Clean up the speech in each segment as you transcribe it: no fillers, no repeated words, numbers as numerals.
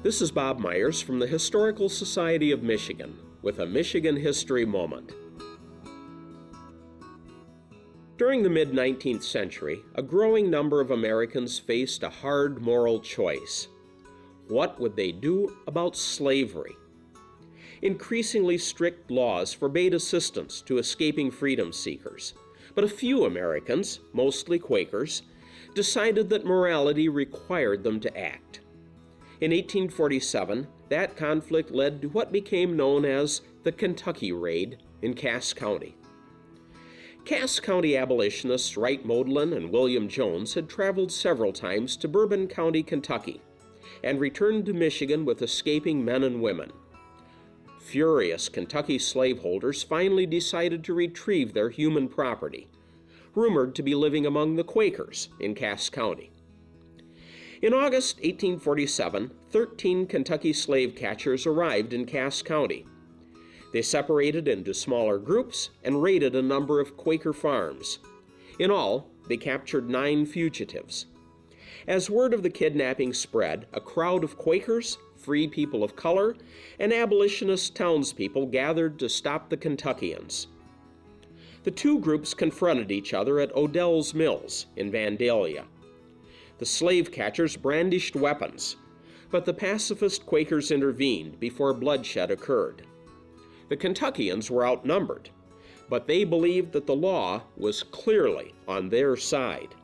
This is Bob Myers from the Historical Society of Michigan with a Michigan History Moment. During the mid-19th century, a growing number of Americans faced a hard moral choice. What would they do about slavery? Increasingly strict laws forbade assistance to escaping freedom seekers, but a few Americans, mostly Quakers, decided that morality required them to act. In 1847, that conflict led to what became known as the Kentucky Raid in Cass County. Cass County abolitionists Wright Modlin and William Jones had traveled several times to Bourbon County, Kentucky, and returned to Michigan with escaping men and women. Furious Kentucky slaveholders finally decided to retrieve their human property, rumored to be living among the Quakers in Cass County. In August 1847, 13 Kentucky slave catchers arrived in Cass County. They separated into smaller groups and raided a number of Quaker farms. In all, they captured 9 fugitives. As word of the kidnapping spread, a crowd of Quakers, free people of color, and abolitionist townspeople gathered to stop the Kentuckians. The two groups confronted each other at Odell's Mills in Vandalia. The slave catchers brandished weapons, but the pacifist Quakers intervened before bloodshed occurred. The Kentuckians were outnumbered, but they believed that the law was clearly on their side.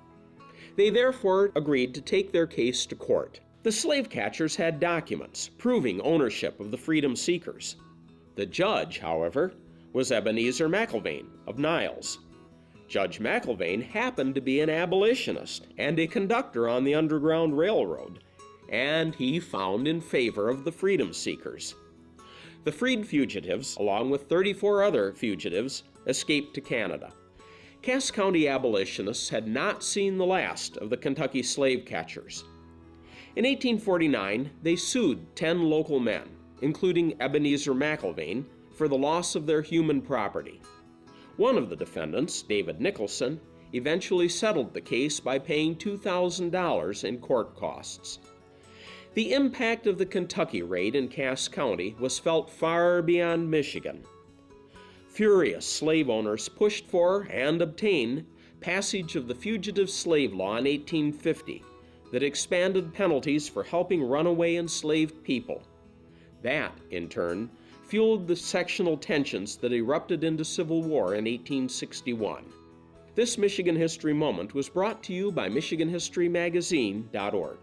They therefore agreed to take their case to court. The slave catchers had documents proving ownership of the freedom seekers. The judge, however, was Ebenezer McIlvaine of Niles. Judge McIlvaine happened to be an abolitionist and a conductor on the Underground Railroad, and he found in favor of the freedom seekers. The freed fugitives, along with 34 other fugitives, escaped to Canada. Cass County abolitionists had not seen the last of the Kentucky slave catchers. In 1849, they sued 10 local men, including Ebenezer McIlvaine, for the loss of their human property. One of the defendants, David Nicholson, eventually settled the case by paying $2,000 in court costs. The impact of the Kentucky raid in Cass County was felt far beyond Michigan. Furious slave owners pushed for and obtained passage of the Fugitive Slave Law in 1850 that expanded penalties for helping runaway enslaved people. That, in turn, fueled the sectional tensions that erupted into Civil War in 1861. This Michigan History Moment was brought to you by MichiganHistoryMagazine.org.